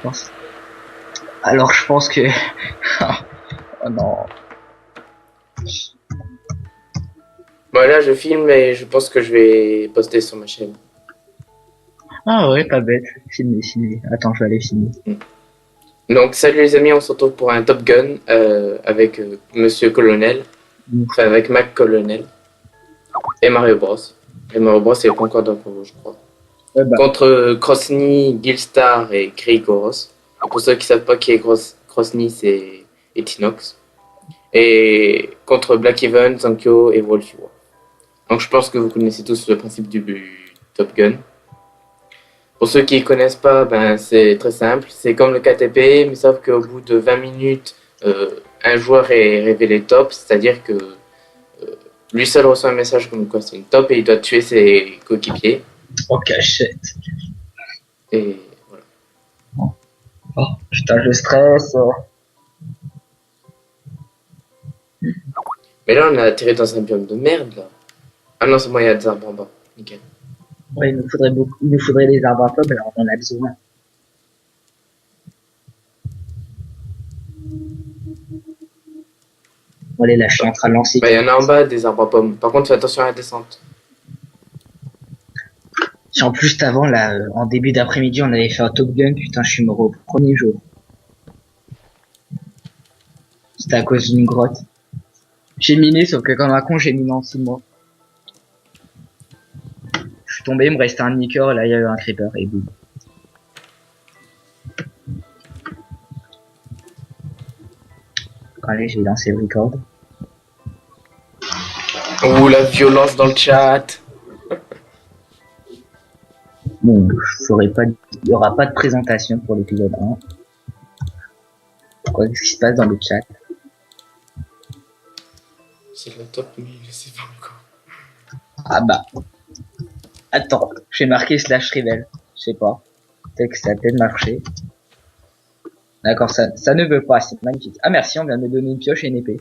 pense. Alors je pense que... Oh non. Bon, là, je filme et je pense que je vais poster sur ma chaîne. Ah ouais, pas bête. Filmer. Attends, je vais aller filmer. Donc, salut les amis, on se retrouve pour un Top Gun avec Monsieur Colonel, enfin avec Mac Colonel et Mario Bros. Et Mario Bros, il n'est pas encore dans le combo, je crois. Ouais, bah. Contre Krosny, Gilstar et Krigoros. Et pour ceux qui savent pas qui est Krosny, c'est Etinox. Et contre Black Even, Zankyo et Wolfie War. Donc, je pense que vous connaissez tous le principe du Top Gun. Pour ceux qui ne connaissent pas, ben, c'est très simple. C'est comme le KTP, mais sauf qu'au bout de 20 minutes, un joueur est révélé top, c'est-à-dire que lui seul reçoit un message comme quoi c'est une top et il doit tuer ses coéquipiers. Oh, cachette. Et voilà. Oh, putain, je stresse. Mais là, on a atterri dans un biome de merde, là. Ah non, c'est moi, il y a des arbres en bas. Nickel. Ouais, il nous faudrait beaucoup. Il nous faudrait des arbres à pommes, alors on en a besoin. Bon, allez, là, je suis en train de lancer. Bah, il y en a en bas des arbres à pommes. Par contre, fais attention à la descente. Si en plus, avant, là, en début d'après-midi, on avait fait un Top Gun, putain, je suis mort au premier jour. C'était à cause d'une grotte. J'ai miné, sauf que comme un con, j'ai miné en 6 mois. Je suis tombé, il me restait un nicker, et là, il y a eu un creeper, et boum. Allez, j'ai lancé le record. Ouh, la violence dans le chat. Bon, je saurais pas, il y aura pas de présentation pour l'épisode 1. Quoi, qu'est-ce qui se passe dans le chat? C'est la top, mais je sais pas encore. Ah bah, attends, j'ai marqué slash rebelle. Je sais pas. Peut-être que ça a peut-être marché. D'accord, ça ne veut pas, c'est magnifique. Ah merci, on vient de me donner une pioche et une épée.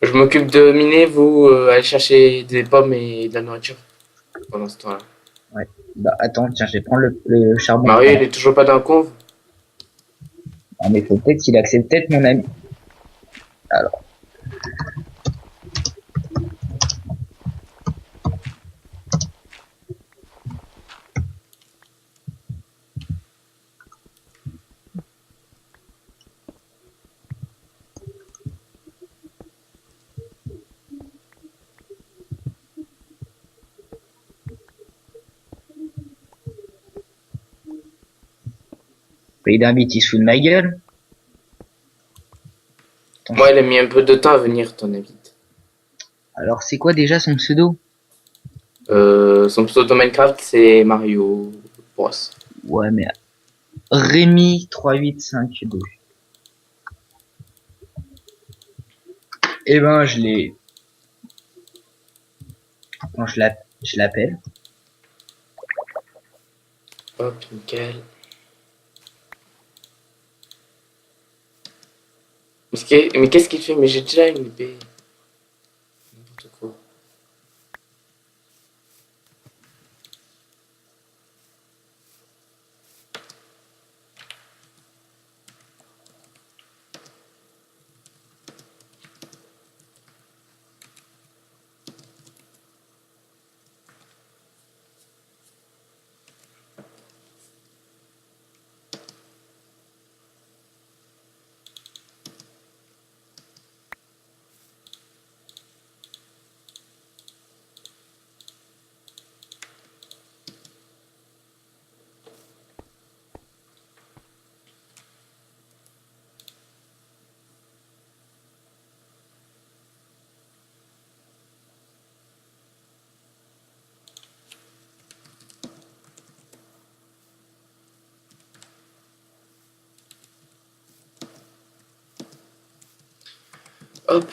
Je m'occupe de miner, vous allez chercher des pommes et de la nourriture pendant ce temps-là. Ouais. Bah attends, tiens, je vais prendre le charbon. Mario, il est toujours pas dans le conve. Ah, mais faut peut-être qu'il accepte peut-être mon ami. Alors, pays d'invite, il se fout de ma gueule. Attends, Moi, il a mis un peu de temps à venir, ton avis. alors, c'est quoi déjà son pseudo? Son pseudo Minecraft, c'est Mario Bros. Ouais, mais Rémi 3852. Eh ben, je l'ai. Quand je l'appelle. Hop, nickel. Mais qu'est-ce qu'il fait? Mais j'ai déjà une épée. N'importe quoi. Hop.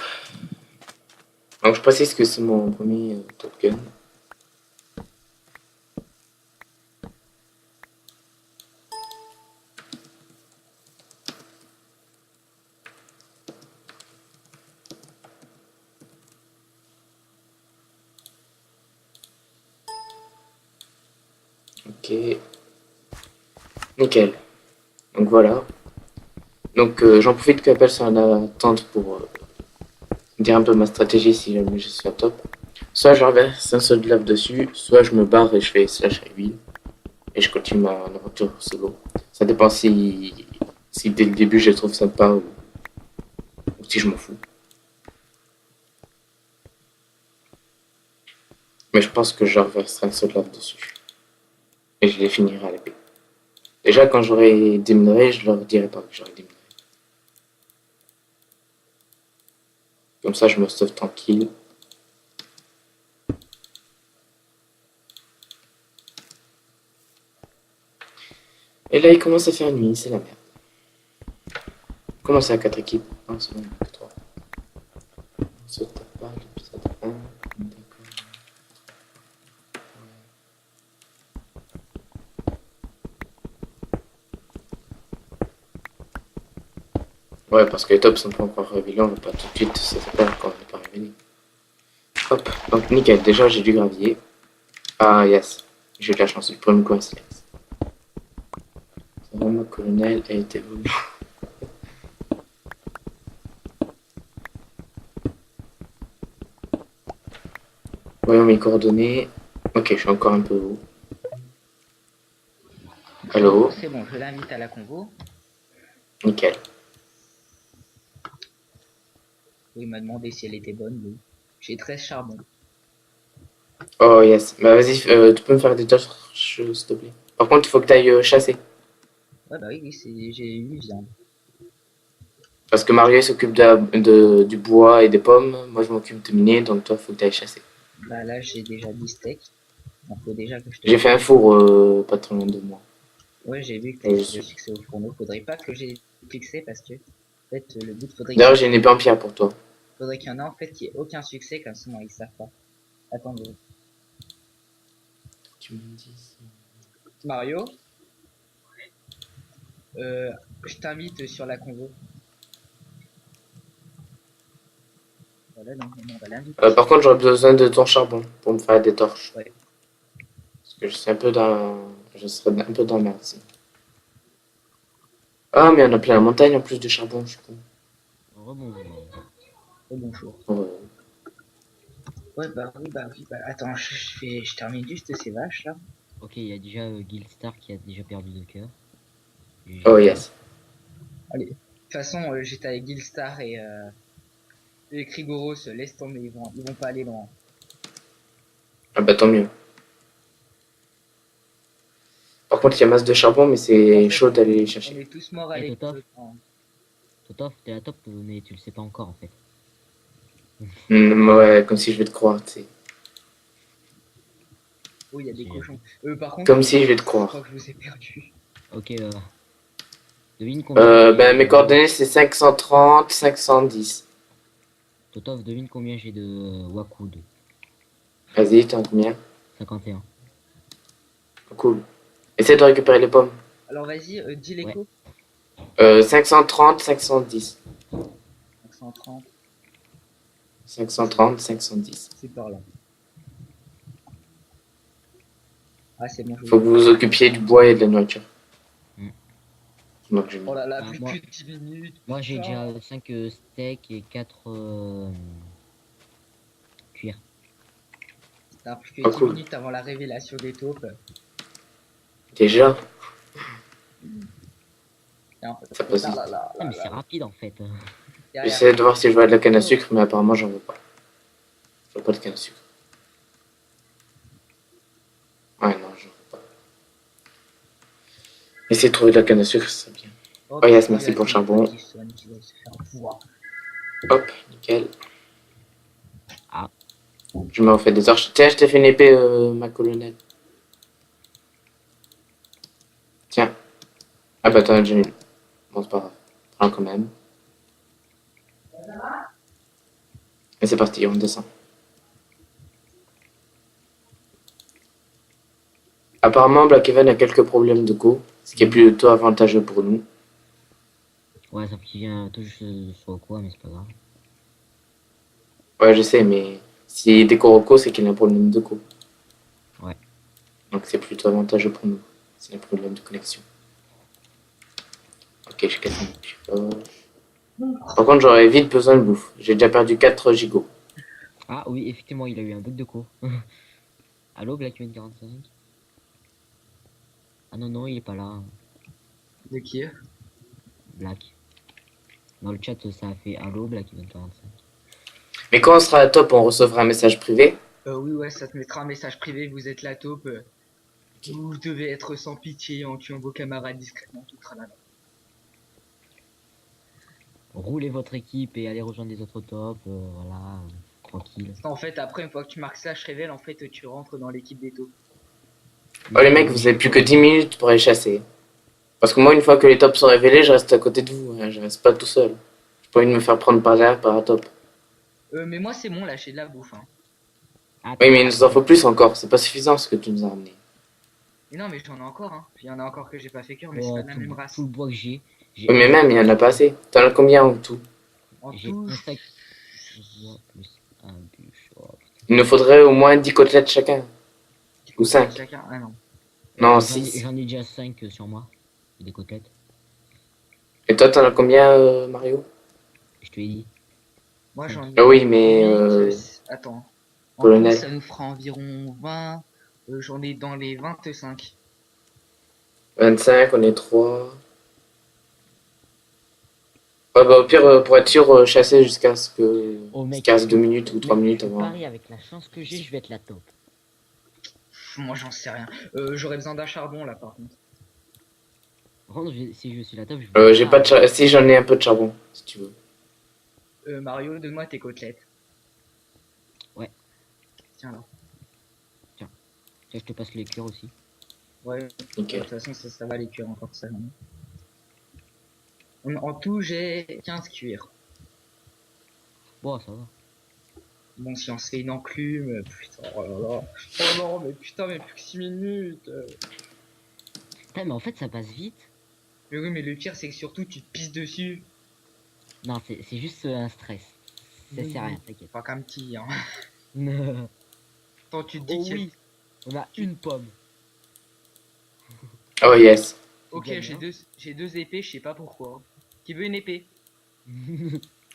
Donc, je précise que c'est mon premier Top Gun. Ok. Nickel. Donc voilà. Donc j'en profite que la sur la tente pour dire un peu ma stratégie si jamais je suis à top. Soit je renverse un seul de lave dessus, soit je me barre et je fais slash reveal. Et je continue ma aventure solo. Ça dépend si dès le début je le trouve sympa ou si je m'en fous. Mais je pense que je renverserai un seul de lave dessus. Et je les finirai à l'épée. Déjà quand j'aurai déminerai, je leur dirai pas que j'aurai déminerai. Comme ça je me sauve tranquille. Et là il commence à faire nuit, c'est la merde. Comment c'est à 4 équipes? Ah, c'est bon, 3. Se tape pas l'épisode 1. D'accord. Ouais, parce que les tops sont pas encore révélés, on va pas tout de suite, ça fait pas encore, on n'est pas révélé. Hop, donc nickel, déjà j'ai du gravier. Ah yes, j'ai eu de la chance, je pourrais me coincer. C'est vraiment colonel a été voulu. Voyons mes coordonnées. Ok, je suis encore un peu haut. Allô? C'est bon, je l'invite à la convo. Nickel. Il m'a demandé si elle était bonne. Oui. J'ai 13 charbons. Oh yes, bah vas-y, tu peux me faire des torches s'il te plaît. Par contre, il faut que tu ailles chasser. Ouais, bah oui, j'ai eu viande. Parce que Mario s'occupe du bois et des pommes, moi je m'occupe de miner, donc toi faut que tu ailles chasser. Bah là, j'ai déjà 10 steaks. Donc faut déjà que je te... J'ai fait un four pas trop loin de moi. Ouais, j'ai vu que Et t'avais je fait le suis. succès au fourneau. Faudrait pas que j'ai fixé parce que, en fait, le but, D'ailleurs, j'ai une épée en pierre pour toi. faudrait qu'il y en a, en fait, qui ait aucun succès, comme sinon ils savent pas. Attendez. Tu me dis. Mario, je t'invite sur la convo. Voilà, donc on va l'inviter. Par contre, j'aurais besoin de ton charbon pour me faire des torches. Ouais. Parce que je suis un peu dans. Je serais un peu dans la merde ici. Ah, mais on a plein la montagne en plus de charbon, je suis con. Rebonjour. Oh, bonjour. Ouais. Ouais, bah oui, attends, je termine juste ces vaches là. Ok, il y a déjà Guildstar qui a déjà perdu 2 cœurs. Oh yes. Allez. De toute façon, j'étais avec Gilstar et Krigoros, laisse tomber, ils vont pas aller loin. Ah bah tant mieux. Par contre, il y a masse de charbon, mais c'est En fait, chaud d'aller les on chercher. est tous morts à Et l'école. Totof, t'es à top, mais tu le sais pas encore en fait. Ouais, comme si je vais te croire, tu sais. Oh, il y a des J'ai- cochons. Par contre, Comme si je vais te je crois croire. que je vous ai perdu. Ok, devine combien j'ai Ben mes de... coordonnées c'est 530, 510. Totof, devine combien j'ai de Wakud. Vas-y, t'en as combien? 51. Cool. Essaie de récupérer les pommes. Alors vas-y, dis l'écho. 530, 510. 530, 530, 510. c'est par là. Ah, c'est bon, je Faut que vous vous occupiez du bois et de la nourriture. Mm. Donc, je... Oh là là, Ah, plus moi- que 10 minutes. Moi j'ai putain. déjà 5 steaks et 4 cuirs. T'as plus que Ah, 10 cool. minutes avant la révélation des taupes. Déjà, Non, ça passe là, vite. là, là, Ah là, mais c'est là. rapide en fait. Derrière. J'essaie de voir si je vois de la canne à sucre, mais apparemment j'en veux pas. Je veux pas de canne à sucre. Ouais, non, j'en veux pas. Essayer de trouver de la canne à sucre, c'est bien. Oh yes, putain, merci il y a pour le le charbon. téléphone qui sonne, qui va se faire voir. Hop, nickel. Ah. Je me refais des torches. Tiens, je t'ai fait une épée, ma colonelle. Tiens. Ah bah t'en as déjà une. Bon, c'est pas grave. Prends quand même. Et c'est parti, on descend. Apparemment, Black Even a quelques problèmes de go, ce qui est plutôt avantageux pour nous. Ouais, ça qui vient tout juste sur quoi, mais c'est pas grave. Ouais, je sais, mais si déco Rocco, c'est qu'il a un problème de go. Ouais. Donc c'est plutôt avantageux pour nous. C'est un problème de connexion. j'ai 4 minutes. Je sais pas. Par contre, j'aurais vite besoin de bouffe. J'ai déjà perdu 4 gigots. Ah oui, effectivement, il a eu un bug de cours. Allô, Blackman 45? Ah non, non, il est pas là. De qui? Black. Dans le chat, ça a fait Allô, Blackman 45. Mais quand on sera à top, on recevra un message privé. Oui, ouais, ça te mettra un message privé, vous êtes la taupe. Vous devez être sans pitié en tuant vos camarades discrètement, tout tralala. Roulez votre équipe et allez rejoindre les autres tops, voilà, tranquille. En fait, après, une fois que tu marques slash révèle, en fait, tu rentres dans l'équipe des taupes. Oh les mecs, vous avez plus que 10 minutes pour aller chasser. Parce que moi, une fois que les tops sont révélés, je reste à côté de vous. Hein. Je reste pas tout seul. J'ai pas envie de me faire prendre par derrière par un top. Mais moi, c'est bon, là, j'ai de la bouffe. Hein. Attends, Oui, mais il nous en faut plus encore. C'est pas suffisant ce que tu nous as ramené. Mais non, mais j'en ai encore. Hein. Il y en a encore que j'ai pas fait cœur, mais oh, c'est pas la même race. tout le bois que j'ai. Oui, mais même, il y en a pas assez. T'en as combien en tout? En J'ai tout, un sac de bois plus un bûche. Oh, putain. Il nous faudrait au moins 10 côtelettes chacun. Ou 5. chacun. Ah non. Non, J'en ai- 6. J'en ai déjà 5 sur moi. Des côtelettes. Et toi, t'en as combien, Mario? Je te l'ai dit. Moi, j'en ai. Ah oui, mais... Attends. En colonel. tout, ça nous fera environ 20. J'en ai dans les 25. 25, on est 3. Ouais, bah au pire, pour être sûr, chasser jusqu'à ce que... Oh mec, jusqu'à 2 minutes ou 3 mec, minutes je avant. parie avec la chance que j'ai, je vais être la top. Moi, j'en sais rien. J'aurais besoin d'un charbon, là, par contre. Par contre, si je suis la top, je vais J'ai pas de charbon. Si, j'en ai un peu de charbon, si tu veux. Mario, donne-moi tes côtelettes. Ouais. Tiens, là. Tiens, je te passe les cœurs aussi. Ouais. De Nickel. toute façon, ça va les cuire encore ça. Hein. En tout, j'ai 15 cuirs. Bon, ça va. Bon, si on se fait une enclume, putain, oh là là. Oh non, mais putain, mais plus que 6 minutes. Putain, mais en fait, ça passe vite. Mais oui, mais le pire, c'est que surtout, tu te pisses dessus. Non, c'est juste un stress. Ça sert à rien, t'inquiète. Pas qu'un petit, hein. Oh Quand tu te dis que oui, on a une pomme. Oh yes. ok, Bien, j'ai deux épées, je sais pas pourquoi. Qui veut une épée?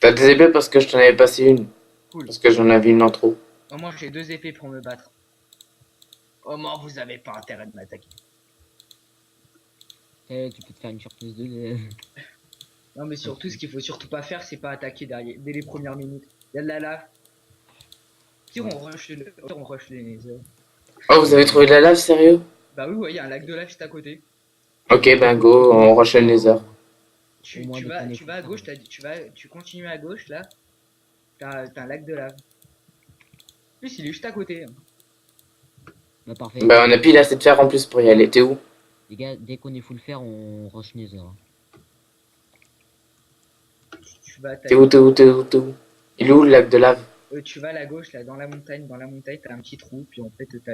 T'as des épées parce que je t'en avais passé une. Cool. Parce que j'en avais une en trop. Oh, moi, j'ai 2 épées pour me battre. Oh, moi, vous avez pas intérêt de m'attaquer. Tu peux te faire une surprise de... Non, mais surtout, ce qu'il faut surtout pas faire, c'est pas attaquer derrière, dès les premières minutes. Il y a de la lave. Si on rush les nether. Oh, vous avez trouvé de la lave, sérieux? Bah oui, ouais, il y a un lac de lave juste à côté. Ok, ben go, on rush le nether. Tu, Au moins, tu de vas, ton tu vas à effort. gauche, tu continues à gauche là. T'as un lac de lave. En plus, il est juste à côté. Hein. Bah parfait. Bah on a pile assez de fer en plus pour y aller. T'es où? Les gars, dès qu'on est full fer, on rush Nether. Hein. Tu vas T'es où? T'es où? T'es où? T'es où? Il est où le lac de lave? tu vas à la gauche là, dans la montagne. Dans la montagne, t'as un petit trou, puis en fait, t'as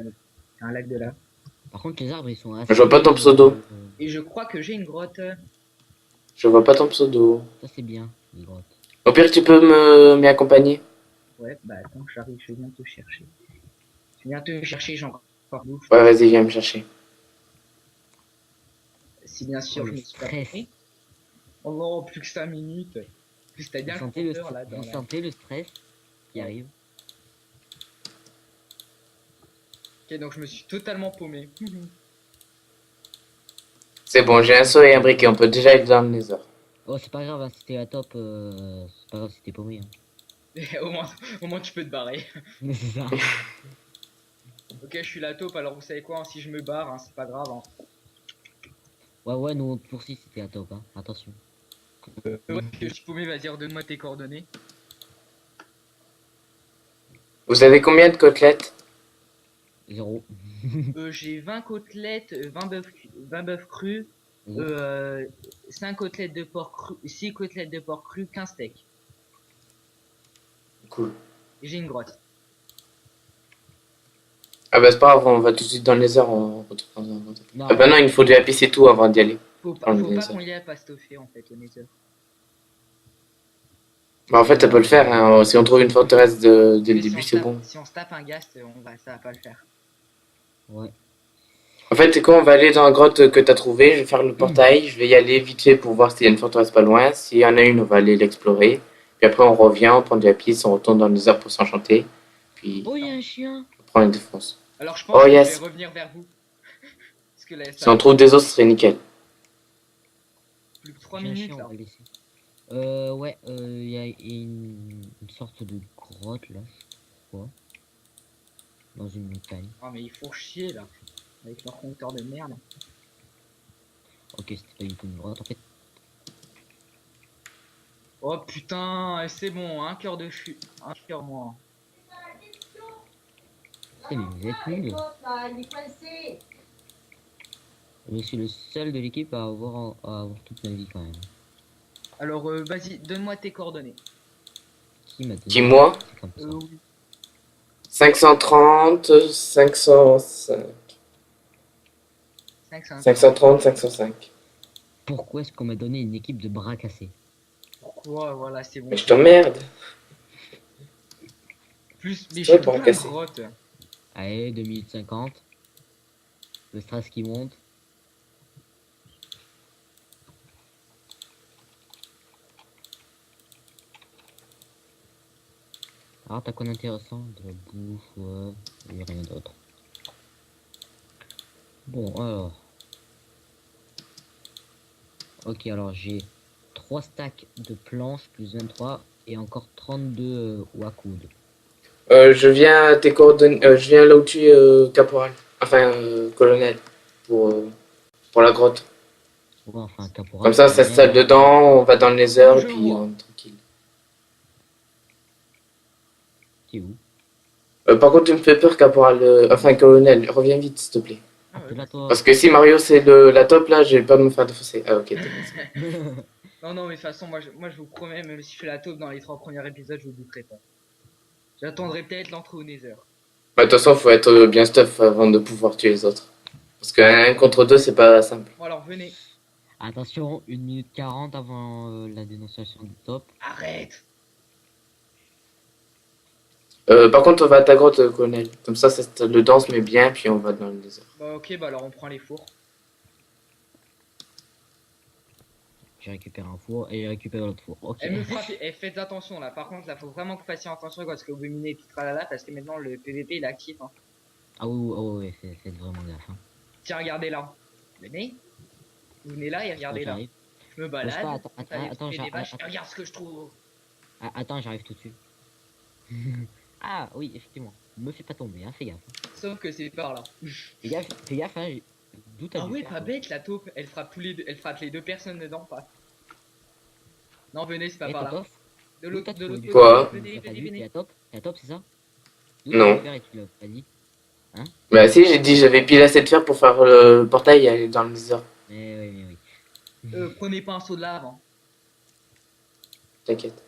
un lac de lave. Par contre, les arbres, ils sont assez... Je vois pas ton pseudo. Et je crois que j'ai une grotte. Je vois pas ton pseudo. Ça, c'est bien, les grottes. Au pire, tu peux m'y accompagner? Ouais, bah attends, j'arrive, je viens te chercher. Je viens te chercher, j'ai encore bouffe. Ouais, vas-y, viens me chercher. Si bien sûr, Oh, je le me suis pas stress. pris. Oh non, plus que 5 minutes. Plus t'as bien Vous sentez le, compteur, là dans vous la... sentez le stress qui Ouais. arrive? Ok, donc je me suis totalement paumé. C'est bon, j'ai un seau et un briquet. On peut déjà être dans le nether. Oh, c'est pas grave, hein, si t'es à top, c'est pas grave si t'es paumé. Hein. Et au moins tu peux te barrer. Mais c'est ça. Ok, je suis la taupe, alors vous savez quoi, hein, si je me barre, hein, c'est pas grave. Hein. Ouais, ouais, nous on te poursuit si t'es à top, hein. Attention. Ouais, je suis paumé, vas-y, redonne-moi tes coordonnées. Vous avez combien de côtelettes? 0. J'ai 20 côtelettes, 20 bœufs crus, Oui. 5 côtelettes de porc cru, 6 côtelettes de porc cru, 15 steaks. Cool. Et j'ai une grotte. Ah bah c'est pas grave, on va tout de suite dans le nether. On retrouve dans un nether. Non, Ah bah non, il faut du lapis et tout avant d'y aller. Faut Dans le pas nether. qu'on y ait pas stuffé en fait, le nether. Bah en fait, ça peut le faire. Hein. Si on trouve une forteresse dès le Mais début, si c'est on bon. si on se tape un ghast, ça va pas le faire. ouais. En fait, quand on va aller dans la grotte que t'as trouvée, je vais faire le portail, je vais y aller vite fait pour voir s'il y a une forteresse pas loin. S'il y en a une, on va aller l'explorer. Puis après, on revient, on prend de la piste, on retourne dans les heures pour s'enchanter. Puis Oh, il y a un chien. on prend une défense. Alors je pense Oh que yes. je vais revenir vers vous. Parce que là, Si on trouve des os, ce serait nickel. plus que 3 J'ai un minutes chien, là. on va le laisser. Ouais, il y a une sorte de grotte là, je crois. Dans une montagne. Oh mais ils font chier là. Avec leur compteur de merde. Ok, c'était pas du tout une grotte en fait. Oh putain, c'est bon, un cœur de chute. Un cœur moins. Eh, mais vous êtes nuls. Je suis le seul de l'équipe à avoir toute ma vie quand même. Alors vas-y, donne-moi tes coordonnées. Qui m'a donné? Dis-moi. C'est comme ça. Oui. 530, 505. 530, 505. Pourquoi est-ce qu'on m'a donné une équipe de bras cassés? Pourquoi? Voilà, c'est bon. Mais je t'emmerde. Plus, mais C'est j'ai bon, tout plein de cassé. grottes. Allez, 2 minutes 50. Le stress qui monte. Alors, t'as quoi d'intéressant? De la bouffe, ouais. Et rien d'autre. Bon, alors. Ok, alors j'ai 3 stacks de planches plus 23 et encore 32 à coude. Je viens à tes coordonnées. Je viens là où tu es, caporal. Enfin, colonel. Pour la grotte. Ouais, enfin, caporal. Comme ça, ça colonel, s'installe dedans, on va dans le nether Oh, et je puis vois. on est tranquille. T'es où? Par contre, tu me fais peur, caporal. Enfin, colonel, reviens vite, s'il te plaît. Ah T'es ouais. là, toi. Parce que si Mario c'est la top là, j'ai peur de me faire défoncer. Ah ok, t'es bon. Non, non, mais de toute façon, moi je vous promets, même si je fais la taupe dans les 3 premiers épisodes, je vous bouterai pas. J'attendrai peut-être l'entrée au Nether. Bah, de toute façon, faut être bien stuff avant de pouvoir tuer les autres. Parce que 1 contre 2, c'est pas simple. Bon, alors venez. Attention, 1 minute 40 avant la dénonciation du top. Arrête! Par contre, on va à ta grotte, colonel. Comme ça le danse mais bien, puis on va dans le désert. Bah, ok, bah alors on prend les fours. J'ai récupéré un four et j'ai récupéré l'autre four. Ok. Elle me frappe, et faites attention là. Par contre, là, faut vraiment que vous fassiez attention parce que vous minez et tout tralala parce que maintenant le PVP il est actif. Hein. Ah oui, oh, ouais, faites vraiment gaffe. Hein. Tiens, regardez là. Venez. Vous venez là et regardez Ouais, là. j'arrive. Je me Bouge balade. pas, attends, j'allais attends, tuer des vaches, et regarde ce que je trouve. attends, j'arrive tout de suite. Ah oui, effectivement. Me fais pas tomber, hein, fais gaffe. Sauf que c'est par là. Fais gaffe, hein. D'où t'as Ah dû ouais, faire, pas toi bête la taupe. Elle frappe elle frappe les 2 personnes dedans, pas. Non, venez, c'est pas Eh, par là. Totof, De d'où l'autre t'as de trouvé l'autre du côté. Quoi Venez, T'as venez, vu, venez. t'es à top, c'est ça? D'où Non. t'as dû faire et tu l'as pas dit? Bah si, j'ai dit j'avais pile assez de fer pour faire le portail et aller dans le désert. Mais oui. Prenez pas un seau de lave. Hein. T'inquiète.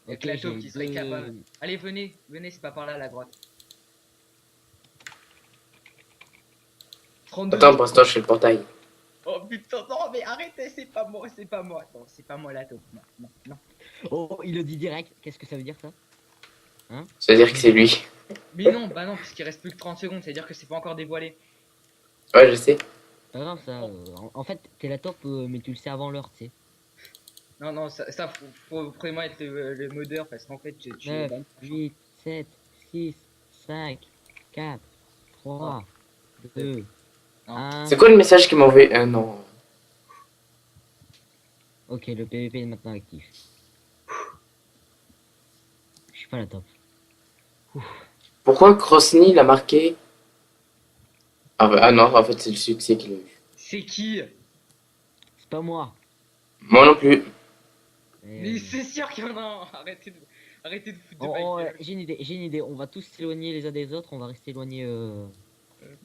Avec Ok, la taupe j'ai qui serait deux- capable. Allez, venez, c'est pas par là la grotte. 32. Attends, pour l'instant, je fais le portail. Oh putain, non, mais arrêtez, c'est pas moi, c'est pas moi. Non, c'est pas moi la taupe. Non, non, non. Oh, il le dit direct. Qu'est-ce que ça veut dire ça? C'est-à-dire que c'est lui. Mais non, bah non, puisqu'il reste plus que 30 secondes, c'est-à-dire que c'est pas encore dévoilé. Ouais, je sais. Pas grave ça. En fait, t'es la top, mais tu le sais avant l'heure, tu sais. Non, non, ça faut vraiment être le modeur parce qu'en fait, tu 9, 8, 7, 6, 5, 4, 3, 2, Non. 1. C'est quoi le message qu'il m'a envoyé? Non. Ok, le PVP est maintenant actif. Je suis pas la top. Pourquoi Krosny l'a marqué? Ah non, en fait, c'est le succès qu'il a eu. C'est qui? C'est pas moi. Moi non plus. Mais c'est sûr qu'il y en a un. Arrêtez de foutre de ma Oh, gueule. j'ai une idée. On va tous s'éloigner les uns des autres. On va rester éloignés.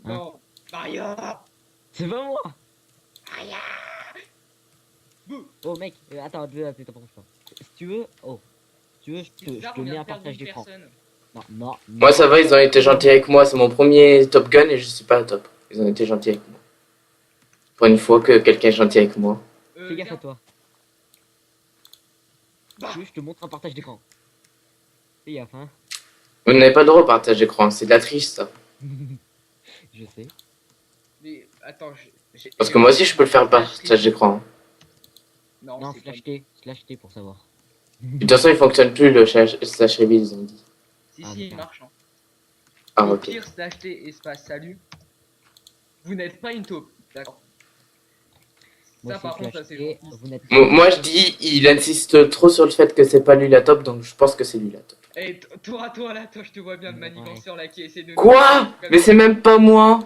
Non. Maria. C'est pas moi. Maria. Bouh. Oh mec, attends, attends, si tu veux, si tu veux, je C'est bizarre, te on mets vient un de perdre partage une d'écran. personne. Non. Moi, ça va, ils ont été gentils avec moi. C'est mon premier Top Gun et je suis pas top. Ils ont été gentils avec moi. Pour une fois que quelqu'un est gentil avec moi. Fais gaffe à Viens. toi. Bah. Tu veux, je te montre un partage d'écran. Fais gaffe, hein. Vous n'avez pas le droit au partage d'écran. C'est de la triche, ça. Je sais. Mais attends, Parce que moi aussi, je peux le faire par partage d'écran. Hein. Non, Non, c'est pas... slash T pour savoir. De toute façon, il fonctionne plus le slash reveal, ils ont dit. Si, Ah, si, il merde. marche. Hein. Ah, Au ok. pire, slash T, espace salut. Vous n'êtes pas une taupe. D'accord. Moi Ça, c'est par contre, ça, slash c'est T, gentil. vous n'êtes pas. Moi, je dis, il insiste trop sur le fait que c'est pas lui la top, donc je pense que c'est lui la top. Et toi, là, toi, je te vois bien le Ouais. maniganceur là qui essaie de nous. Quoi? Comme Mais ça. c'est même pas moi!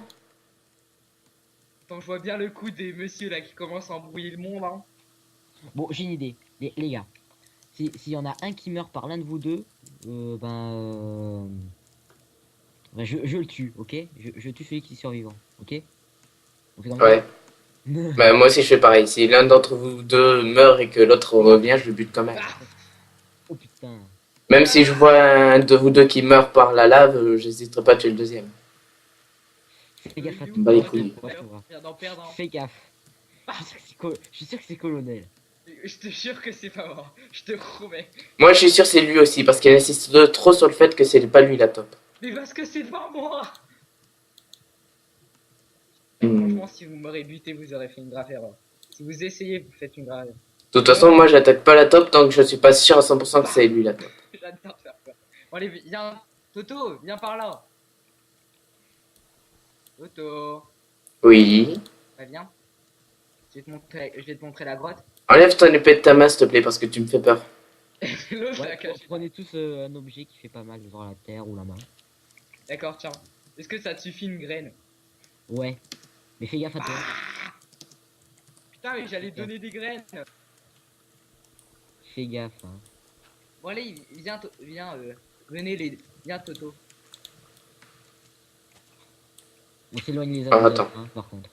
Attends, je vois bien le coup des messieurs là qui commencent à embrouiller le monde. Hein. Bon, j'ai une idée. Les gars, s'il y en a un qui meurt par l'un de vous deux, ben, je le tue, ok? Je tue celui qui est survivant, ok? On fait comme Ouais. ça? Bah, moi aussi, je fais pareil. Si l'un d'entre vous deux meurt et que l'autre revient, je le bute quand même. Ah, Oh putain. Même si je vois un de vous deux qui meurt par la lave, j'hésiterai pas à tuer le deuxième. Fais gaffe à you, toi. Bah, les t'aurais couilles. dû perdre en perdant. Fais gaffe. Je suis sûr que c'est colonel. Je te jure que c'est pas mort. Je te promets. Moi, je suis sûr que c'est lui aussi, parce qu'il insiste trop sur le fait que c'est pas lui la top. Mais parce que c'est pas moi. Hmm. Franchement, si vous m'aurez buté, vous aurez fait une grave erreur. Si vous essayez, vous faites une grave erreur. De toute façon, moi, j'attaque pas la top, donc je suis pas sûr à 100% que c'est lui la top. J'adore faire peur. Bon, allez, viens. Toto, viens par là. Toto. Oui. Bah, viens. Je vais te montrer la grotte. Enlève ton épée de ta main, s'il te plaît, parce que tu me fais peur. L'autre l'a Ouais, caché. prenez tous un objet qui fait pas mal, genre la terre ou la main. D'accord, tiens. Est-ce que ça te suffit une graine? Ouais. Mais fais gaffe à toi. Putain, mais j'allais te donner des graines. Fais gaffe, hein. Bon, allez, viens, venez viens, Toto. On s'éloigne les uns Ah, des attends. autres, hein, par contre.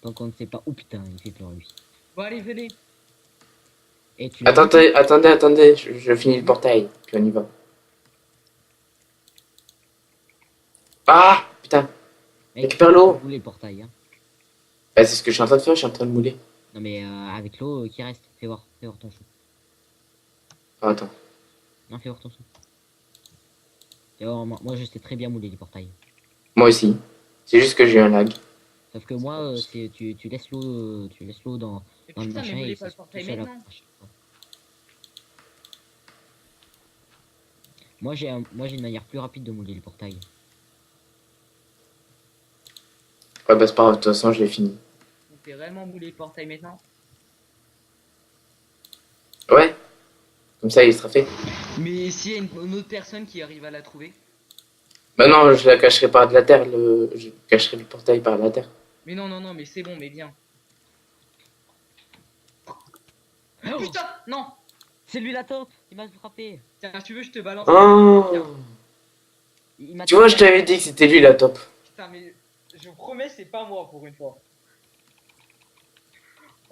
Tant qu'on ne sait pas. Oh putain, il fait peur lui. Bon, allez, venez. Et tu l'as vu Attendez, je finis le portail, puis on y va. Ah, putain. Mec, Récupère l'eau. vous voulez le portail, hein. Bah, c'est ce que je suis en train de faire, je suis en train de mouler. Non mais avec l'eau qui reste, fais voir ton sou. Ah, attends. Non, fais voir ton sou. Fais voir, moi je sais très bien mouler les portails. Moi aussi. C'est juste que j'ai un lag. Sauf que moi, c'est tu laisses l'eau, dans Mais le putain, mais machin vous et voulez ça pas le se portail touche à maintenant? chaque fois. Moi j'ai une manière plus rapide de mouler les portails. Ouais, bah, c'est pas grave, de toute façon, je l'ai fini. On fait réellement mouler le portail maintenant? Ouais. Comme ça, il sera fait. Mais s'il y a une autre personne qui arrive à la trouver? Bah non, je la cacherai par de la terre, je cacherai le portail par la terre. Mais non, non, non, mais c'est bon, mais viens. Oh, Putain, non! c'est lui la taupe. Il m'a frappé. Tiens, tu veux, je te balance. Oh. Il m'a Tu vois, je tapé. t'avais dit que c'était lui la top. Putain, mais je vous promets, c'est pas moi pour une fois.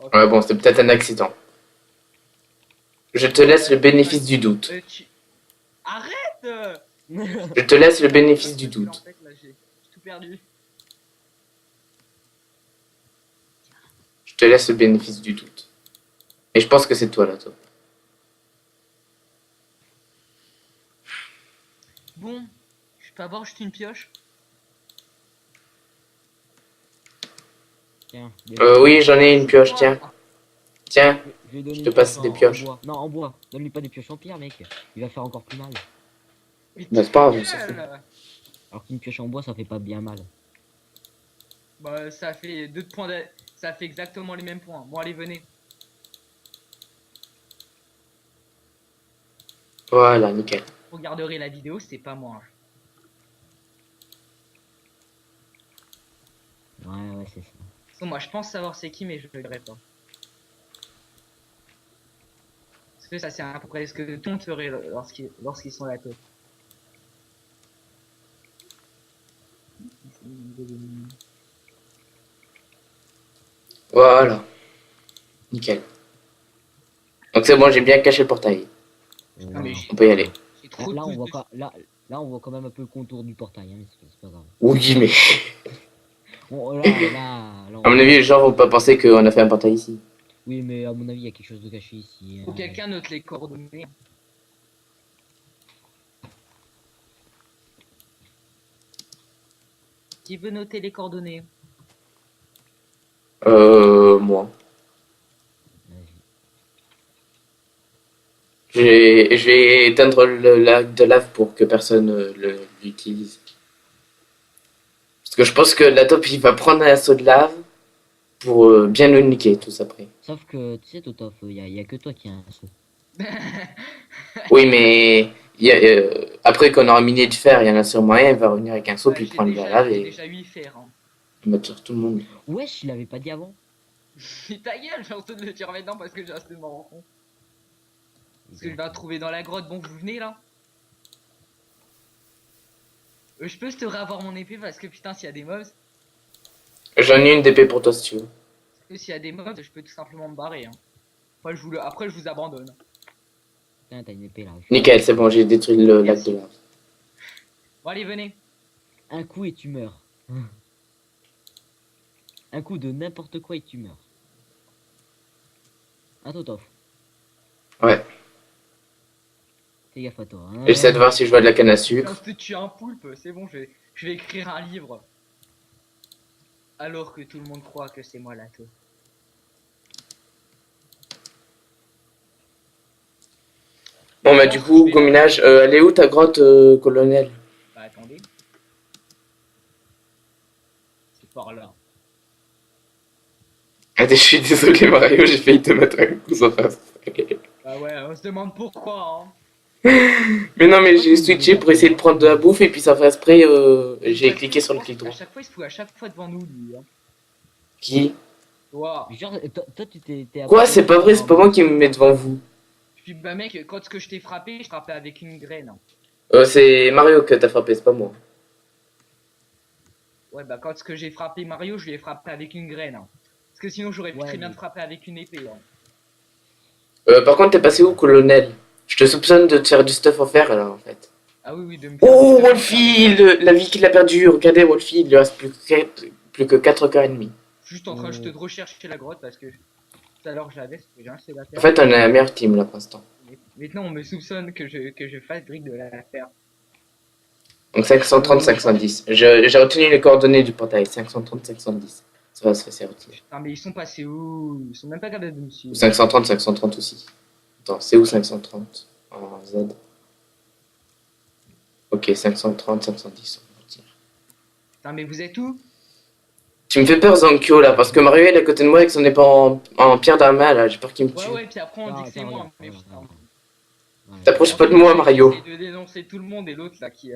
Ok. Ouais, bon, c'était peut-être un accident. Je te laisse le bénéfice du doute. Arrête! Je te laisse le bénéfice du En doute. fait, là, j'ai tout perdu. Je te laisse le bénéfice du doute. Et je pense que c'est toi la top. Bon, je peux avoir juste une pioche? Tiens, Oui, j'en ai une pioche, tiens. Tiens. je vais donner je une te passe pioche des en pioches. bois. Non, en bois. Donne-lui pas des pioches en pierre, mec. Il va faire encore plus mal. Mais Bah, c'est pas grave, ça fait. Alors qu'une pioche en bois, ça fait pas bien mal. Bah, ça fait 2 points de... Ça fait exactement les mêmes points. Bon, allez, venez. Voilà, nickel. Vous regarderez la vidéo, c'est pas moi. Ouais, c'est ça. Bon, moi, je pense savoir c'est qui, mais je le dirai pas. Parce que ça, c'est à peu près ce que tout le monde ferait lorsqu'ils sont à la tête. Voilà. Nickel. Donc c'est bon, j'ai bien caché le portail. Non, mais On peut y aller. j'ai trop Là, de on pouces voit dessus. là, on voit quand même un peu le contour du portail, hein, mais c'est pas grave. Oui, mais Bon, là, à mon avis, les gens vont pas penser qu'on a fait un portail ici. Oui, mais à mon avis, il y a quelque chose de caché ici. Faut quelqu'un note les coordonnées. Qui veut noter les coordonnées? Moi. Vas-y. Je vais éteindre le lac de lave pour que personne l'utilise. Parce que je pense que la top il va prendre un saut de lave pour bien le niquer tous après. Sauf que, tu sais, Totof, y a que toi qui a un saut. Oui, mais après qu'on aura miné de fer, il y en a sûrement un, il va revenir avec un saut puis prendre la lave J'ai et déjà 8 fers. Hein. mettre sur tout le monde. Wesh, il avait pas dit avant. Mais ta gueule, j'ai envie de le dire maintenant parce que j'ai assez de m'en rendre compte. Parce que je vais la trouver dans la grotte. Bon, vous venez là? Je peux te réavoir mon épée parce que putain, s'il y a des mobs, J'en ai une d'épée pour toi si tu veux. s'il y a des mobs, je peux tout simplement me barrer. Hein. Après, je vous abandonne. Putain, t'as une épée là. Nickel, c'est bon, j'ai détruit le lac Merci. de lave. Bon, allez, venez. Un coup et tu meurs. Un coup de n'importe quoi et tu meurs. Un Totof. Ouais. Fais gaffe à toi. Hein. J'essaie de voir si je vois de la canne à sucre. Quand tu tues un poulpe, c'est bon, je vais écrire un livre. Alors que tout le monde croit que c'est moi la taupe. Bon, bah, du coup, gominage, elle est où ta grotte, colonel? Bah, attendez. C'est par là. Ah, je suis désolé, Mario, j'ai failli te mettre un coup sans face. Bah ouais, on se demande pourquoi, hein. Mais non, mais j'ai switché pour essayer de prendre de la bouffe et puis ça fait exprès, j'ai cliqué sur le clic À droit. chaque fois, il se fout à chaque fois devant nous, lui. Hein. Qui? Wow. Genre, toi tu t'es. Quoi? C'est pas vrai, c'est pas moi qui me mets devant vous. Puis bah mec, quand ce que je t'ai frappé, je frappais avec une graine. Hein. C'est Mario que t'as frappé, c'est pas moi. Ouais, bah quand ce que j'ai frappé Mario, je lui ai frappé avec une graine. Hein. Parce que sinon, j'aurais pu Ouais, très bien mais- te frapper avec une épée. Hein. Par contre, t'es passé où, colonel? Je te soupçonne de te faire du stuff en fer, alors, en fait. Ah oui, oui, de me faire Oh, du stuff en Wolfie, fer. la vie qu'il a perdue. Regardez, Wolfie, il lui reste plus que 4 cœurs et demi. Juste en train juste de rechercher la grotte parce que tout à l'heure je l'avais, parce que j'ai acheté la En terre. fait, on est la meilleure team, là, pour l'instant. Maintenant, on me soupçonne que je fasse brique de la terre. Donc 530, 510. J'ai retenu les coordonnées du portail. 530, 510. Ça va se faire retenu. Putain, mais ils sont passés où? Ils sont même pas capables de me Ou suivre. 530, 530 aussi. Attends, c'est où 530? En Z. Ok, 530, 510. On va dire. Putain, mais vous êtes où? Tu me fais peur, Zankyo, là, parce que Mario est à côté de moi avec son épée en pierre d'un main, là. J'ai peur qu'il me tue. Ouais, ouais, puis après on Ah, dit que c'est attends, moi. regarde, Mais regarde, putain. regarde. Ouais. T'approches pas de moi, Mario. J'essaie de dénoncer tout le monde et l'autre là qui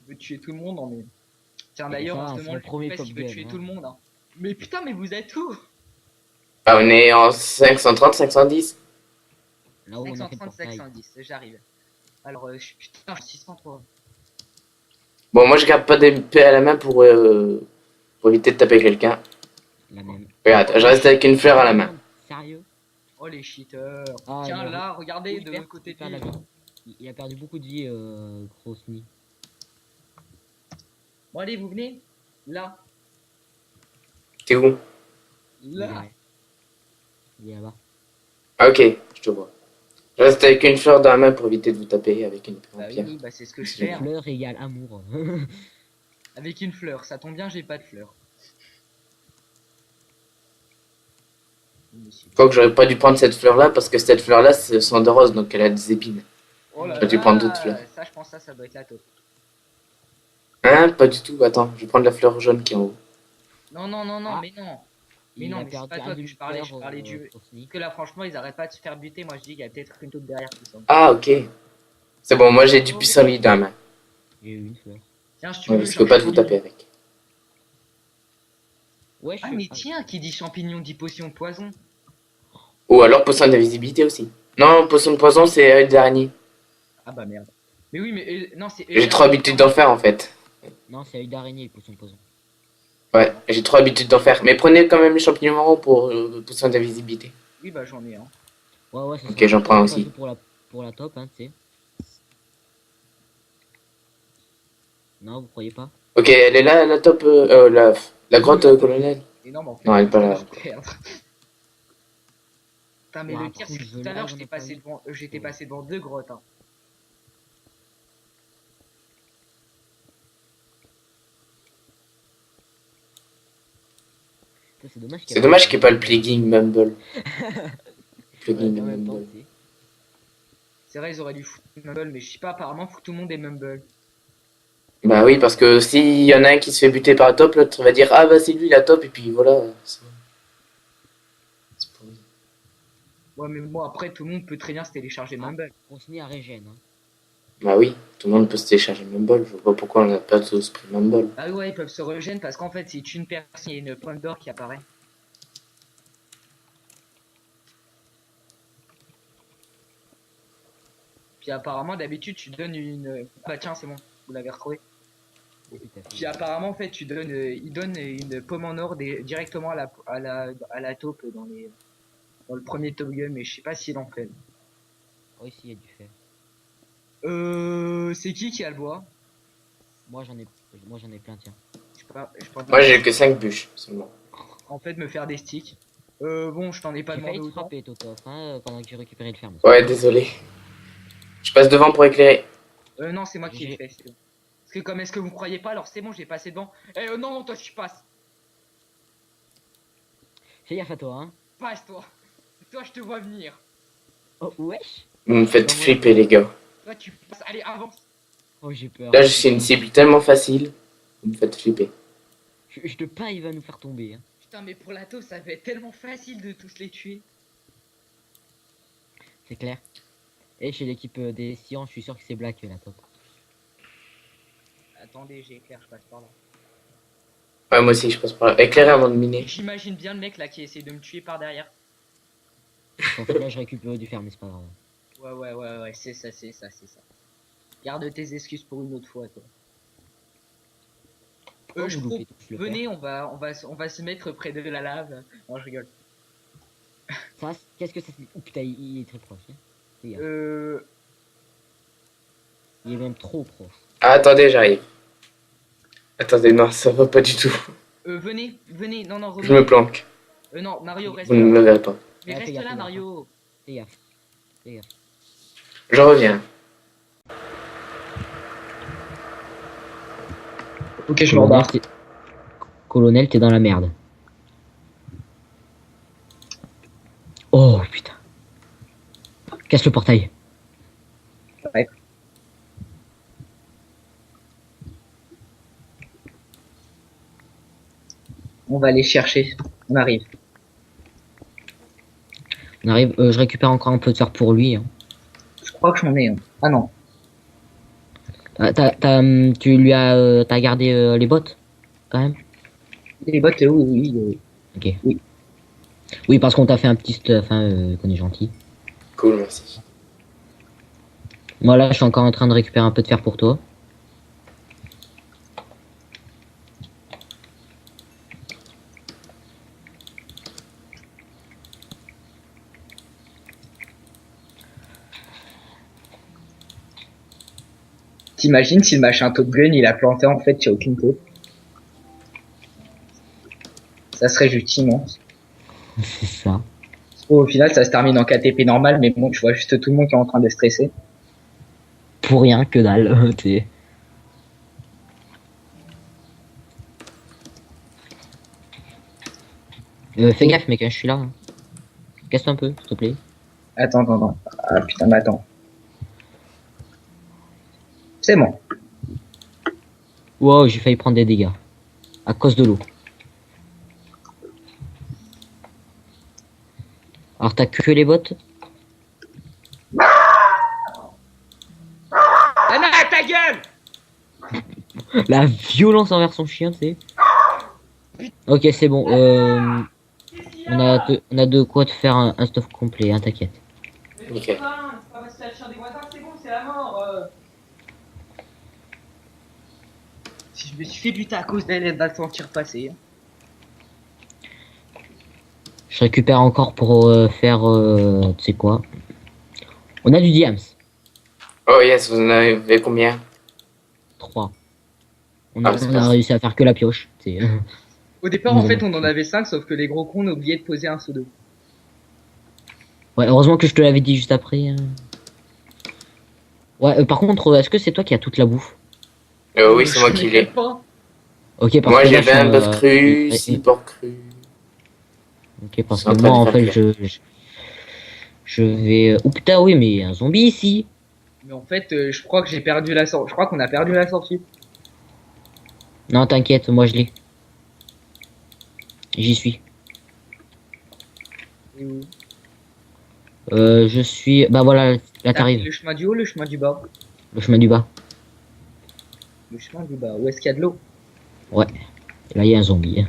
veut tuer tout le monde. Non, mais. Tiens, Et d'ailleurs, ça on va, se c'est demande le premier pourquoi il Top veut Gun, tuer hein. tout le monde. Hein. Mais putain, mais vous êtes où? Ah, on est en 530, 510. Là où on a fait le 530, portail. 510, j'arrive. Alors, putain, je suis 603. Bon, moi, je garde pas d'épée à la main pour éviter de taper quelqu'un. La même. Regarde, je reste avec une fleur à la main. Sérieux? Oh les cheaters. Ah, Tiens, il a- là, regardez il de perd- l'autre côté il de perd la l'île. vie. Il a perdu beaucoup de vie, Krosny. Bon, allez, vous venez? Là. T'es où? Là. Il est là-bas. Ah, ok, je te vois. Je reste avec une fleur dans la main pour éviter de vous taper avec une épée en Bah pierre. oui, bah c'est ce que je fais. Hein. Fleur égale amour. Avec une fleur, ça tombe bien, j'ai pas de fleur. Je crois que j'aurais pas dû prendre cette fleur-là parce que cette fleur-là, ce sont de rose, donc elle a des épines. Oh là J'aurais dû prendre d'autres fleurs. ça, je pense ça doit être la taupe. Hein? Pas du tout. Attends, je vais prendre la fleur jaune qui est en haut. Non, non, non, non, Ah. mais non. Mais Il non, a mais c'est perdu pas un toi que je parlais demi-fleur, du. Krosny. Que là, franchement, ils arrêtent pas de se faire buter. Moi, je dis qu'il y a peut-être une taupe derrière tout ça. Ah, ok. C'est bon, moi j'ai du pissenlit dans la main. J'ai eu une fleur. Tiens, si tu Ouais, veux. je peux pas vous taper avec. Ouais, je Ah, suis- mais tiens, qui dit champignon dit potion de poison. Ou alors potion d'invisibilité aussi. Non, potion de poison, c'est œil d'araignée. Ah bah merde. Mais oui, mais non, c'est. J'ai trop habitude d'en faire en fait. Non, c'est œil d'araignée, potion poison. Ouais, j'ai trop habitude d'en faire. Mais prenez quand même les champignons marrons pour potion d'invisibilité. Oui, bah j'en ai un. Ouais, ouais, c'est Ok, ça. j'en prends Pas aussi. tout pour la top, hein, tu sais. Non, vous croyez pas? Ok, elle est là, la top, la grotte, colonel. Et non, mais en fait, Non, elle est pas là. je vais perdre. Putain, mais Ouais, le pire, c'est que cool, tout à l'heure, je j'étais l'ai pas passé vu. devant, j'étais Ouais. passé devant deux grottes. Hein. C'est dommage C'est dommage qu'il n'y ait pas le plugin Mumble. Ouais, Plugin en même temps, Mumble. C'est vrai, ils auraient dû foutre Mumble, mais je sais pas, apparemment, faut que tout le monde ait Mumble. Bah oui, parce que s'il y en a un qui se fait buter par la top, l'autre va dire ah bah c'est lui la top, et puis voilà. C'est pourri. Ouais, mais bon, après, tout le monde peut très bien se télécharger Mumble. on se met à régène. Hein. Bah oui, tout le monde peut se télécharger Mumble, je vois pas pourquoi on n'a pas tous pris Mumble. Ah ouais, ils peuvent se régénérer parce qu'en fait, c'est une personne, il y a une pointe d'or qui apparaît. Puis apparemment, d'habitude, tu donnes une... Bah tiens, c'est bon, vous l'avez retrouvé. Oui, tout à fait. Puis apparemment, en fait, tu donnes, il donne une pomme en or directement à la taupe dans le premier Top Gun, mais je sais pas s'il en fait. Oh, ici, il y a du fer. C'est qui a le bois? Moi, j'en ai plein, tiens. Je peux Moi j'ai que 5 bûches seulement. en fait me faire des sticks. Bon, je t'en ai pas J'ai demandé failli te autant. frapper, Totof, hein, pendant que j'ai récupéré le fer. monsieur. Ouais, désolé. Je passe devant pour éclairer. Non, c'est moi qui l'ai fait. C'est bon. Parce que comme est-ce que vous croyez pas, alors c'est bon, j'ai passé devant. Non, toi tu passes. Fais gaffe à toi, hein. Passe toi. Toi je te vois venir. Oh, wesh. Vous me faites Non, moi- flipper les gars. Toi tu passes. Allez, avance. Oh, j'ai peur. Là je suis une cible tellement facile. Vous me faites flipper. Je te peins, il va nous faire tomber. Hein. Putain, mais pour la taupe, ça va être tellement facile de tous les tuer. C'est clair. Et chez l'équipe des sciences, je suis sûr que c'est Black la top. Attendez, j'ai éclair, je passe par là. Ouais, moi aussi je passe par là. Éclairer avant de miner. J'imagine bien le mec là qui essaie de me tuer par derrière. Donc là, je récupère du fer, mais c'est pas grave. Ouais, c'est ça. Garde tes excuses pour une autre fois, toi. Oh, Je vous trouve. loupez tous le fer. Venez, on va se mettre près de la lave. Non, je rigole. Ça, qu'est-ce que ça fait? Oh putain, il est très proche. Hein. Fais gaffe. Il est même trop proche. Ah, attendez, j'arrive. Attendez, non, ça va pas du tout. Venez, non, Je me planque. non, Mario, reste Vous ne me là. verrez pas. Mais Ah, fais reste gaffe, là, fais gaffe. Mario. Fais gaffe. Fais gaffe. Je reviens. Ok, je m'en bats. Colonel, t'es dans la merde. Oh putain. Casse le portail. Ouais. On va aller chercher. On arrive. On arrive. Je récupère encore un peu de fer pour lui. Hein. Je crois que j'en ai un. Ah non. Tu lui as t'as gardé les bottes quand même. Les bottes, oui. Ok. Oui. Oui, parce qu'on t'a fait un petit stuff, hein, qu'on est gentil. Cool, merci. Moi là, je suis encore en train de récupérer un peu de fer pour toi. T'imagines si le machin Top Gun il a planté en fait, il y a aucune taupe. Ça serait juste immense. C'est ça. Au final, ça se termine en KTP normal, mais bon, tu vois juste tout le monde qui est en train de stresser. Pour rien, que dalle. T'es... fais gaffe, mec, hein, je suis là. Hein. Casse-toi un peu, s'il te plaît. Attends. Ah putain, mais attends. C'est bon. Wow, j'ai failli prendre des dégâts. À cause de l'eau. Alors, t'as que les bottes? Anna, ta gueule! La violence envers son chien, tu sais. Ok, c'est bon. On a de quoi te faire un stuff complet, hein, t'inquiète. Nickel. C'est pas parce que le chien des voisins, c'est bon, c'est la mort. Si je me suis fait buter à cause d'elle, elle va le sentir passer. Je récupère encore pour faire, tu sais quoi. On a du diams. Oh yes, vous en avez combien? 3. c'est On a pas- réussi à faire que la pioche. C'est Au départ, en fait, on en avait 5, sauf que les gros cons ont oublié de poser un seau d'eau. Ouais, heureusement que je te l'avais dit juste après. Hein. Ouais, par contre, est-ce que c'est toi qui as toute la bouffe? Oui, c'est moi qui l'ai. pas. Ok, parce Moi que j'ai là, je 20 suis, bœufs crus, 6 porcs crus. Ok, parce C'est en que train moi, de en faire fait, pire. je vais... Oh putain, oui, mais il y a un zombie ici. Mais en fait, je crois que j'ai perdu la sortie. Je crois qu'on a perdu la sortie. Non, t'inquiète, moi je l'ai. J'y suis. Et où? Je suis... Bah voilà, là T'as pris t'arrives. le chemin du haut, le chemin du bas? Le chemin du bas. Le chemin du bas. Où est-ce qu'il y a de l'eau? Ouais. Et là, il y a un zombie.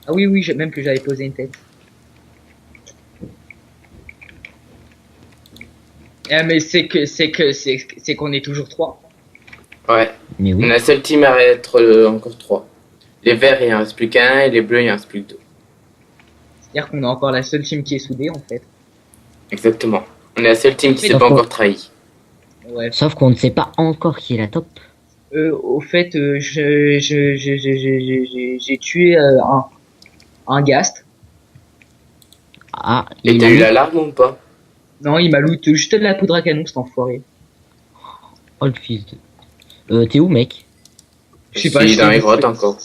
Ah oui, oui, même que j'avais posé une tête. Mais c'est qu'on est toujours trois. Ouais. Mais On oui. est la seule team à être encore 3. Les verts, il en reste plus qu'un, et les bleus, il en reste plus que 2. C'est-à-dire qu'on est encore la seule team qui est soudée, en fait. Exactement. On est la seule team qui s'est Sauf pas qu'on encore trahi. Ouais. sauf qu'on ne sait pas encore qui est la top. Au fait, j'ai tué un ghast. Ah, Et il t'as a eu mis... l'alarme ou pas? Non, il m'a loot juste de la poudre à canon, cet enfoiré. Oh, le fils de... t'es où, mec? Je sais pas, Si, dans les grottes je encore.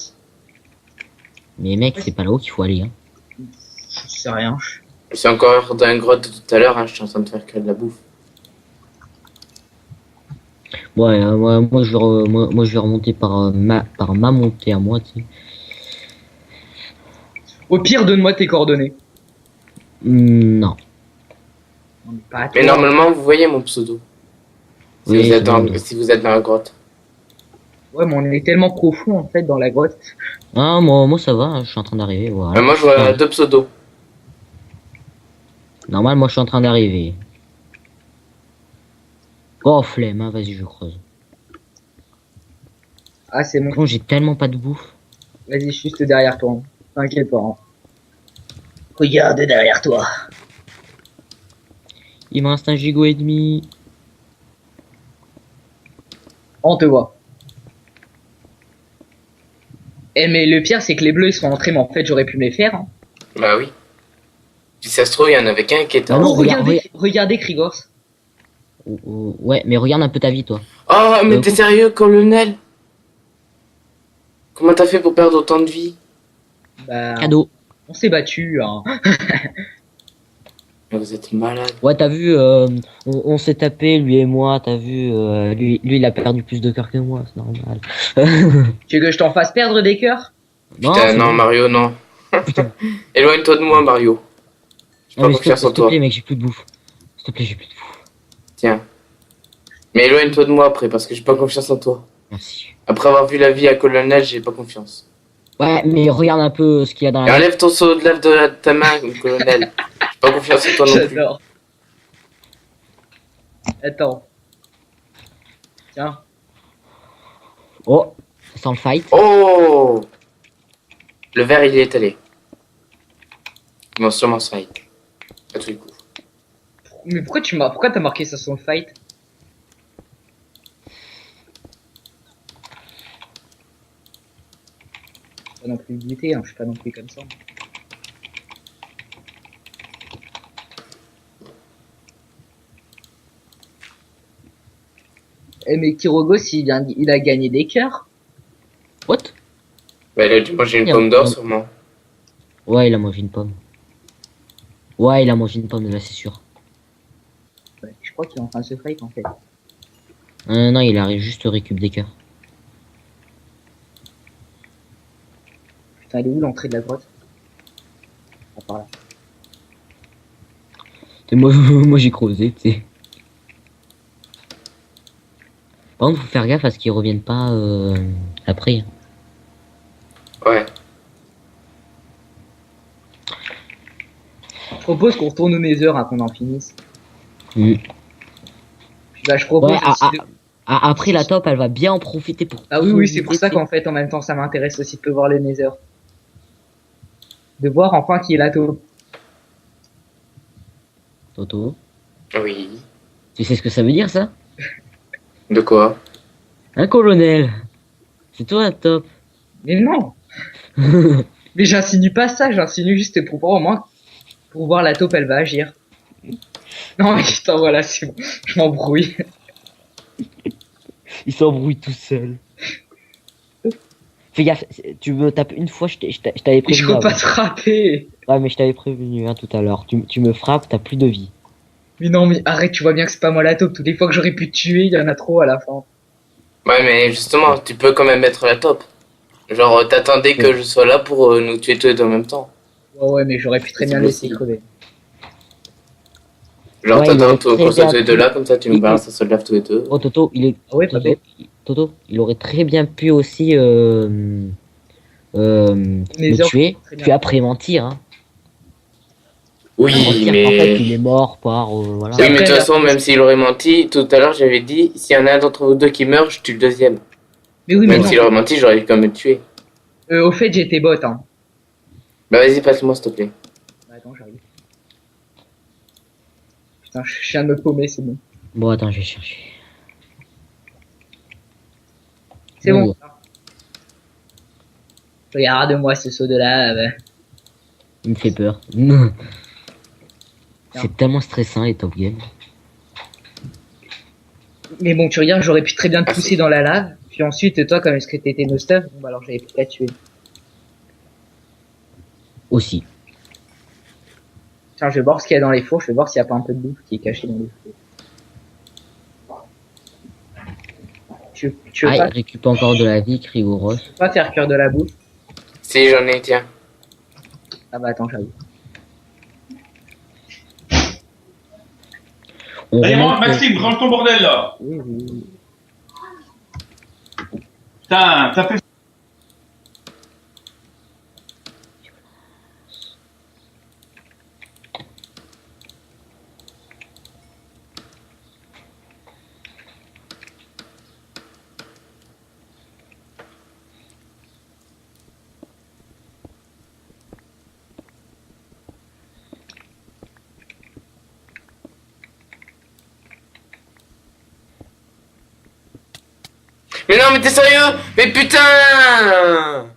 Mais mec, c'est pas là-haut qu'il faut aller, hein. sais rien. Je suis encore dans une grotte de tout à l'heure, hein, je suis en train de faire cuire de la bouffe. Ouais, moi, moi, je vais remonter par ma montée à moi, tu sais. Au pire, donne-moi tes coordonnées. Non. Non, mais pas à Mais toi. normalement, vous voyez mon pseudo. Si, Oui, vous c'est êtes bon. dans, si vous êtes dans la grotte. Ouais, mais on est tellement profond, en fait, dans la grotte. Ah, moi, ça va, hein, je suis en train d'arriver, voilà. Moi, je vois Ah, 2 pseudos. normal, moi, je suis en train d'arriver. Oh, flemme, hein, vas-y, je creuse. Ah, c'est bon. Bon, j'ai tellement pas de bouffe. Vas-y, je suis juste derrière toi. Hein. T'inquiète pas. Hein. Regarde derrière toi. Il me reste un gigot et demi. On te voit. Eh, mais le pire, c'est que les bleus, ils sont entrés, mais en fait, j'aurais pu me les faire. Hein. Bah oui. Si ça se trouve, il y en avait qu'un qui était Ah en non, Oh, regarde, regardez Krigors. Ouais, mais regarde un peu ta vie, toi. Oh, mais t'es Coupe. sérieux, colonel? Comment t'as fait pour perdre autant de vie? Bah, Cadeau. on s'est battu. Hein. Mais vous êtes malade. Ouais, t'as vu, on s'est tapé, lui et moi, t'as vu, lui, il a perdu plus de cœur que moi, c'est normal. Tu veux que je t'en fasse perdre des cœurs? Non, Putain, c'est non, bon. Mario, non. Putain. Éloigne-toi de moi, Mario. J'ai Non, pas mais confiance en s'il te toi. plaît, mec, j'ai plus de bouffe. S'il te plaît, j'ai plus de bouffe. Tiens. Mais éloigne-toi de moi après, parce que j'ai pas confiance en toi. Merci. Après avoir vu la vie à colonel, j'ai pas confiance. Ouais, mais regarde un peu ce qu'il y a dans Et la... enlève ton seau de lave de ta main, colonel. J'ai pas confiance en toi non plus. J'adore. Attends. Tiens. Oh, ça sent le fight. Oh! Le verre, il y est allé. Ils vont sûrement se fight. À tous les coups. Mais pourquoi t'as marqué ça sur le fight? Pas non plus limité, hein, je suis pas non plus comme ça. Eh mais Kirogos, il a gagné des cœurs. What? Bah, il a dû manger une pomme d'or, sûrement. Ouais, il a mangé une pomme. Ouais, il a mangé une pomme, là, c'est sûr. Ouais, je crois qu'il est en train de se fight en fait. Non, il arrive juste au récup des cœurs. Putain, elle est où l'entrée de la grotte? Ah, par là. Et moi, moi j'ai creusé, tu sais. Par contre, faut faire gaffe à ce qu'ils reviennent pas après. Ouais. Je propose qu'on retourne au Nether, hein, qu'on en finisse. Mm. Puis bah, je propose Ouais, aussi de... après la top, elle va bien en profiter pour... Ah oui, oui, c'est pour ça profiter. qu'en fait, en même temps, ça m'intéresse aussi de voir le Nether. De voir enfin qui est la taupe. Toto, Oui. tu sais ce que ça veut dire, ça? De quoi? Un colonel. C'est toi la top. Mais non! Mais j'insinue pas ça, j'insinue juste pour voir au moins, pour voir la taupe, elle va agir. Non, mais putain, voilà, c'est bon, je m'embrouille. Il s'embrouille tout seul. Fais gaffe, tu me tapes une fois, je t'avais Mais je prévenu. compte pas Avant. te frapper. Ouais, mais je t'avais prévenu hein, tout à l'heure. Tu me frappes, t'as plus de vie. Mais non, mais arrête, tu vois bien que c'est pas moi la taupe. Toutes les fois que j'aurais pu te tuer, il y en a trop à la fin. Ouais, mais justement, tu peux quand même être la top. Genre, t'attendais que je sois là pour nous tuer tous les deux en même temps. Ouais, mais j'aurais pu très C'est bien laisser possible. crever. Genre, Ouais, il t'attends aurait très qu'on soit bien tous les deux pu- là, comme ça tu me balances un soldat tous les deux. Oh Toto, Ah ouais, pas bête. Toto, il aurait très bien pu aussi me Nether, tuer, très bien. puis après mentir. Hein. Oui, Mentir qu'en fait il est mais... mort par voilà. Oui, mais de Après, toute là, façon, même s'il aurait menti, tout à l'heure j'avais dit, s'il y en a un d'entre vous deux qui meurt, je tue le deuxième. Mais oui, mais Même non. s'il aurait menti, j'aurais quand même le tuer. Au fait, j'étais bot, hein. Bah vas-y, passe-moi s'il te plaît. Attends, j'arrive. Putain, je viens de me paumer, c'est bon. Bon attends, je vais chercher. C'est Bon. bon. Regarde-moi ce saut de lave. Il me fait peur. C'est tellement stressant les top games. Mais bon, tu regardes, j'aurais pu très bien te pousser dans la lave. Puis ensuite, toi, comme est-ce que t'étais no stuff, bon bah alors j'avais pu la tuer. Aussi. Tiens, je vais voir ce qu'il y a dans les fours, je vais voir s'il n'y a pas un peu de bouffe qui est caché dans les fours. Tu veux Ah, il récupère encore de la vie, Krigoros. pas faire cuire de la bouffe? Si, j'en ai, tiens. Ah bah attends, j'avoue. On Allez, remonte, Maxime, range ton bordel là. Oui, oui, oui. Putain, ça fait. Mais non, mais t'es sérieux? Mais putain!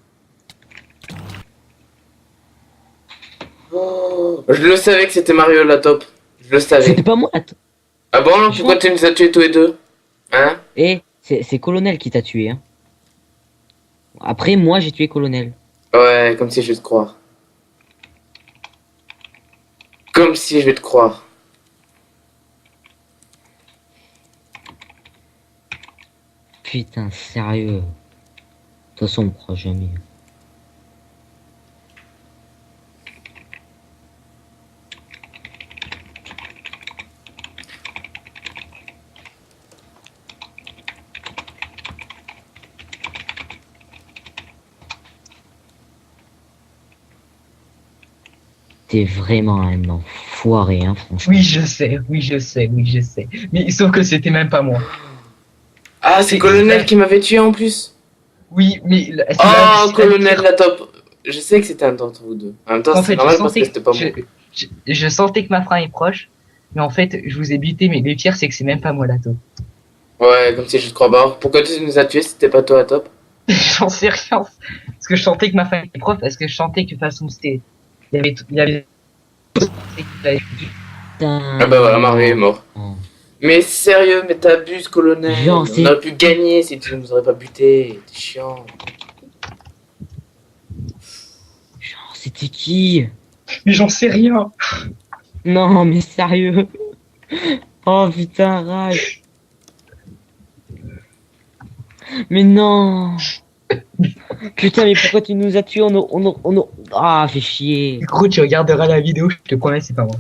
Oh, je le savais que c'était Mario la top. Je le savais. C'était pas moi. Attends. Ah bon, pourquoi tu nous as tués tous les deux? Hein? Eh, c'est Colonel qui t'a tué. Hein. Après, moi j'ai tué Colonel. Ouais, comme si je vais te croire. Comme si je vais te croire. Putain, sérieux. De toute façon, on me croit jamais. T'es vraiment un enfoiré, hein, franchement. Oui, je sais. Mais sauf que c'était même pas moi. Ah, c'est C'est Colonel ça. qui m'avait tué en plus. Oui, mais... Oh, Colonel la top. Je sais que c'était un d'entre vous deux. En même temps, En c'est fait, normal parce que c'était pas moi. je sentais que ma fin est proche. Mais en fait, je vous ai buté, mais le pire, c'est que c'est même pas moi la taupe. Ouais, comme si je te crois. Bah, alors, pourquoi tu nous as tués si c'était pas toi la top? J'en sais rien. Parce que je sentais que ma fin était proche, parce que je sentais que de toute façon, c'était... Il y avait... Putain. Ah bah voilà, Mario est mort. Oh. Mais sérieux, mais t'abuses, Colonel. Genre, On c'est- aurait pu gagner si tu nous aurais pas buté. T'es chiant. Genre, c'était qui? Mais j'en sais rien. Non, mais sérieux. Oh putain, rage. Mais non. Putain, mais pourquoi tu nous as tués? Ah, fais chier. Gros, tu regarderas la vidéo, je te promets, c'est pas moi.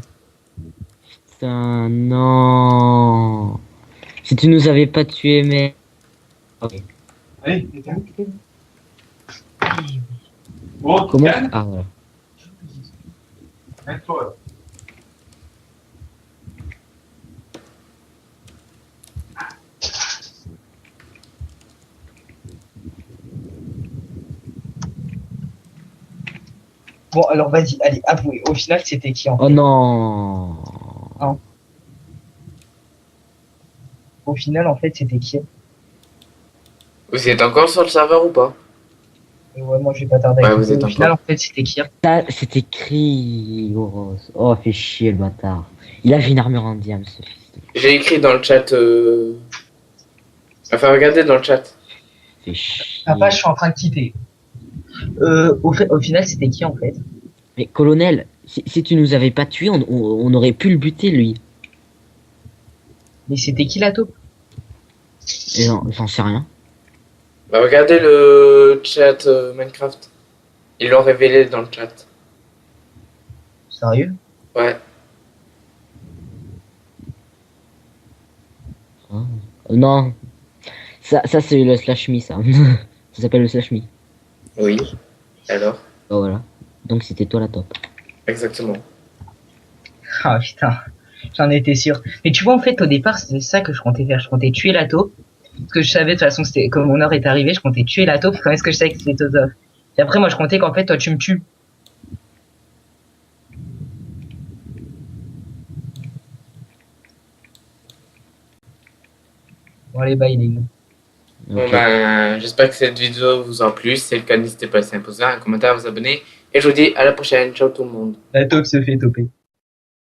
Putain, non. Si tu nous avais pas tués, mais... Ok. Allez, bon, Comment? calme, Ah, voilà. mets-toi. Bon, alors vas-y, allez, avouez. Au final, c'était qui en fait? Oh non. Au final, en fait, c'était qui? Vous êtes encore sur le serveur ou pas? Ouais, moi, je vais pas tarder. Ouais, avec vous vous. êtes Au final, en encore. fait, c'était qui? Ça, c'était Krigoros. Oh, fais chier le bâtard. Il avait une armure en diamant, ce fils de... J'ai écrit dans le chat. Enfin, regardez dans le chat. Fais chier. Papa, je suis en train de quitter. Au final, c'était qui en fait? Mais colonel, si tu nous avais pas tué, on aurait pu le buter lui. Mais c'était qui la taupe? Et j'en sais rien. Bah, regardez le chat Minecraft. Ils l'ont révélé dans le chat. Sérieux? Ouais. Hein. Non, ça c'est le slash me ça. Ça s'appelle le slash me. Oui. Alors? Bah voilà. Donc c'était toi la top. Exactement. Ah putain, j'en étais sûr. Mais tu vois, en fait, au départ, c'était ça que je comptais faire. Je comptais tuer la taupe. Parce que je savais, de toute façon, c'était comme mon heure est arrivée, je comptais tuer la taupe. Comment est-ce que je savais que c'était Tozof? Et après, moi, je comptais qu'en fait, toi, tu me tues. Bon, allez, bye, les gars. Bon Ok. ben, j'espère que cette vidéo vous a plu. Si c'est le cas, n'hésitez pas à laisser un pouce vert, un commentaire, à vous abonner. Et je vous dis à la prochaine. Ciao tout le monde. La taupe se fait toper.